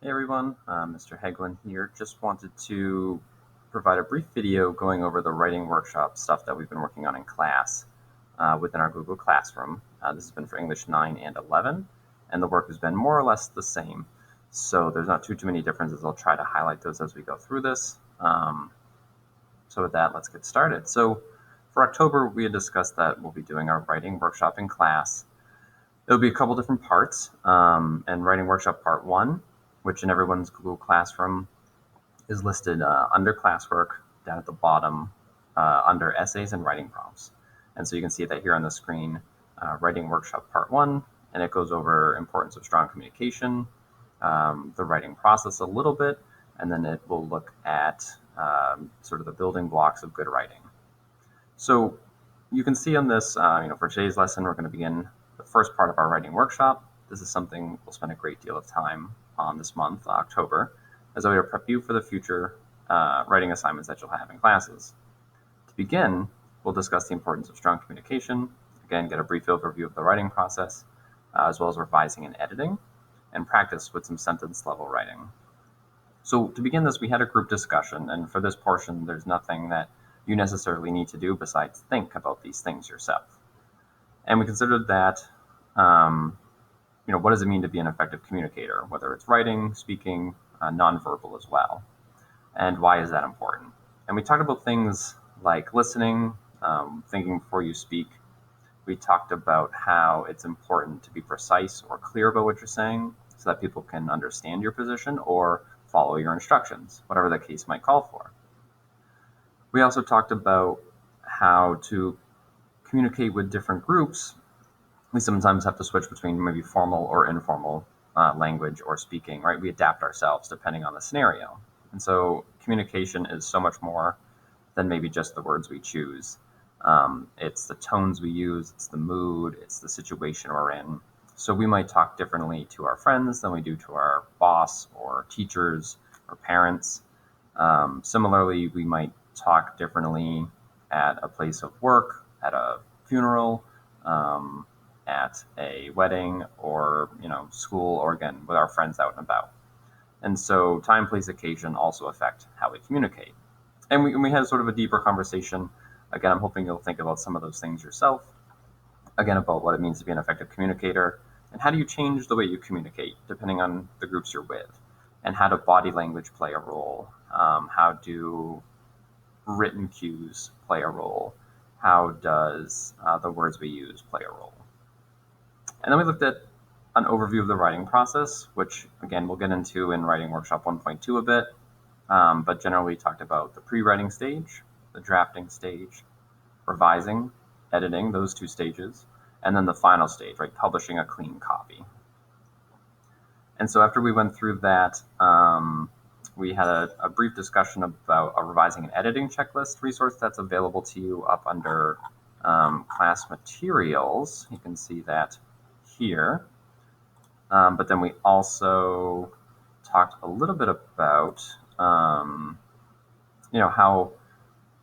Hey everyone, Mr. Heglin here. Just wanted to provide a brief video going over the writing workshop stuff that we've been working on in class within our Google Classroom. This has been for English 9 and 11, and the work has been more or less the same. So there's not too many differences. I'll try to highlight those as we go through this. So with that, let's get started. So for October, we had discussed that we'll be doing our writing workshop in class. There'll be a couple different parts, and writing workshop part 1, which in everyone's Google Classroom is listed under classwork down at the bottom under essays and writing prompts. And so you can see that here on the screen, writing workshop part 1, and it goes over importance of strong communication, the writing process a little bit, and then it will look at sort of the building blocks of good writing. So you can see on this, for today's lesson, we're going to begin the first part of our writing workshop. This is something we'll spend a great deal of time on this month, October, as a way to prep you for the future writing assignments that you'll have in classes. To begin, we'll discuss the importance of strong communication, again, get a brief overview of the writing process, as well as revising and editing, and practice with some sentence level writing. So to begin this, we had a group discussion, and for this portion, there's nothing that you necessarily need to do besides think about these things yourself. And we considered that, what does it mean to be an effective communicator, whether it's writing, speaking, nonverbal as well, and why is that important? And we talked about things like listening, thinking before you speak. We talked about how it's important to be precise or clear about what you're saying so that people can understand your position or follow your instructions, whatever the case might call for. We also talked about how to communicate with different groups. We sometimes have to switch between maybe formal or informal language or speaking, right? We adapt ourselves depending on the scenario. And so communication is so much more than maybe just the words we choose. It's the tones we use, it's the mood, it's the situation we're in. So we might talk differently to our friends than we do to our boss or teachers or parents. Similarly, we might talk differently at a place of work, at a funeral, at a wedding, or school, or again with our friends out and about. And so time, place, occasion also affect how we communicate. And we had sort of a deeper conversation. Again, I'm hoping you'll think about some of those things yourself. Again, about what it means to be an effective communicator, and how do you change the way you communicate depending on the groups you're with, and how do body language play a role? How do written cues play a role? How does the words we use play a role? And then we looked at an overview of the writing process, which again we'll get into in writing workshop 1.2 a bit, but generally we talked about the pre-writing stage, the drafting stage, revising, editing, those two stages, and then the final stage, right, publishing a clean copy. And so after we went through that, we had a brief discussion about a revising and editing checklist resource that's available to you up under class materials. You can see that here. But then we also talked a little bit about, how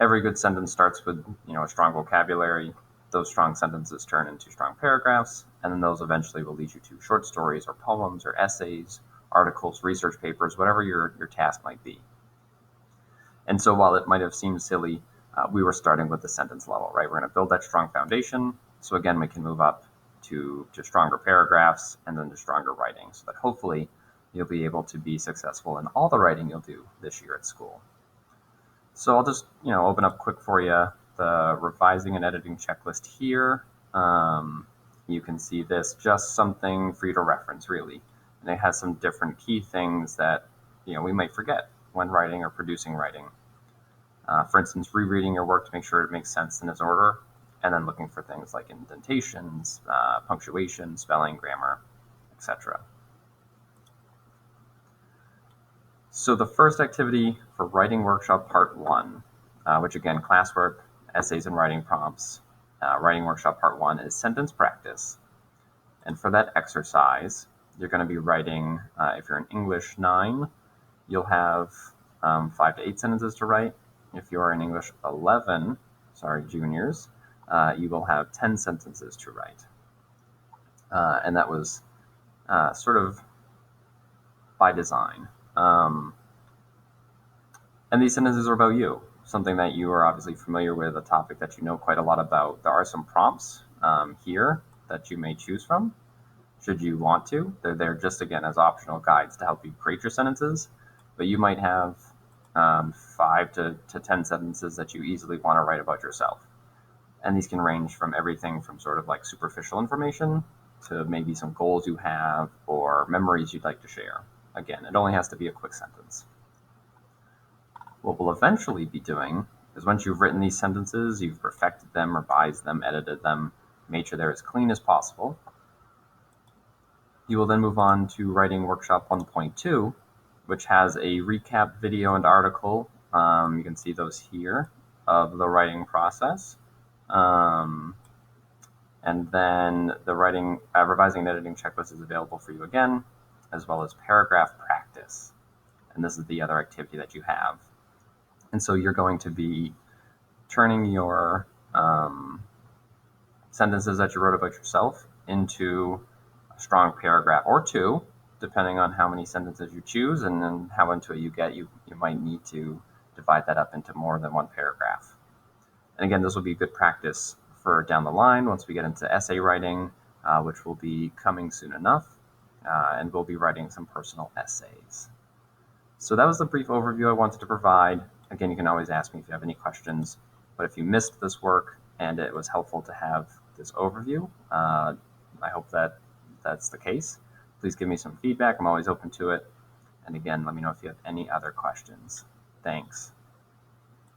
every good sentence starts with, a strong vocabulary. Those strong sentences turn into strong paragraphs, and then those eventually will lead you to short stories or poems or essays, articles, research papers, whatever your task might be. And so while it might have seemed silly, we were starting with the sentence level, right? We're going to build that strong foundation. So again, we can move up to stronger paragraphs and then to stronger writing, so that hopefully you'll be able to be successful in all the writing you'll do this year at school. So I'll just, open up quick for you the revising and editing checklist here. You can see this, just something for you to reference, really. And it has some different key things that, we might forget when writing or producing writing. For instance, rereading your work to make sure it makes sense in its order, and then looking for things like indentations, punctuation, spelling, grammar, etc. So the first activity for writing workshop part 1, which again, classwork, essays and writing prompts, writing workshop part 1 is sentence practice. And for that exercise, you're going to be writing, if you're in English 9, you'll have 5 to 8 sentences to write. If you're in English 11, juniors, you will have 10 sentences to write. And that was sort of by design. And these sentences are about you, something that you are obviously familiar with, a topic that you know quite a lot about. There are some prompts here that you may choose from, should you want to. They're there just, again, as optional guides to help you create your sentences, but you might have 5 to 10 sentences that you easily want to write about yourself. And these can range from everything from sort of like superficial information to maybe some goals you have or memories you'd like to share. Again, it only has to be a quick sentence. What we'll eventually be doing is, once you've written these sentences, you've perfected them, revised them, edited them, made sure they're as clean as possible, you will then move on to writing workshop 1.2, which has a recap video and article. You can see those here of the writing process. And then the revising and editing checklist is available for you again, as well as paragraph practice. And this is the other activity that you have. And so you're going to be turning your sentences that you wrote about yourself into a strong paragraph or two, depending on how many sentences you choose and then how into it you get. You might need to divide that up into more than one paragraph. And again, this will be good practice for down the line once we get into essay writing, which will be coming soon enough, and we'll be writing some personal essays. So that was the brief overview I wanted to provide. Again, you can always ask me if you have any questions, but if you missed this work and it was helpful to have this overview, I hope that that's the case. Please give me some feedback. I'm always open to it. And again, let me know if you have any other questions. Thanks.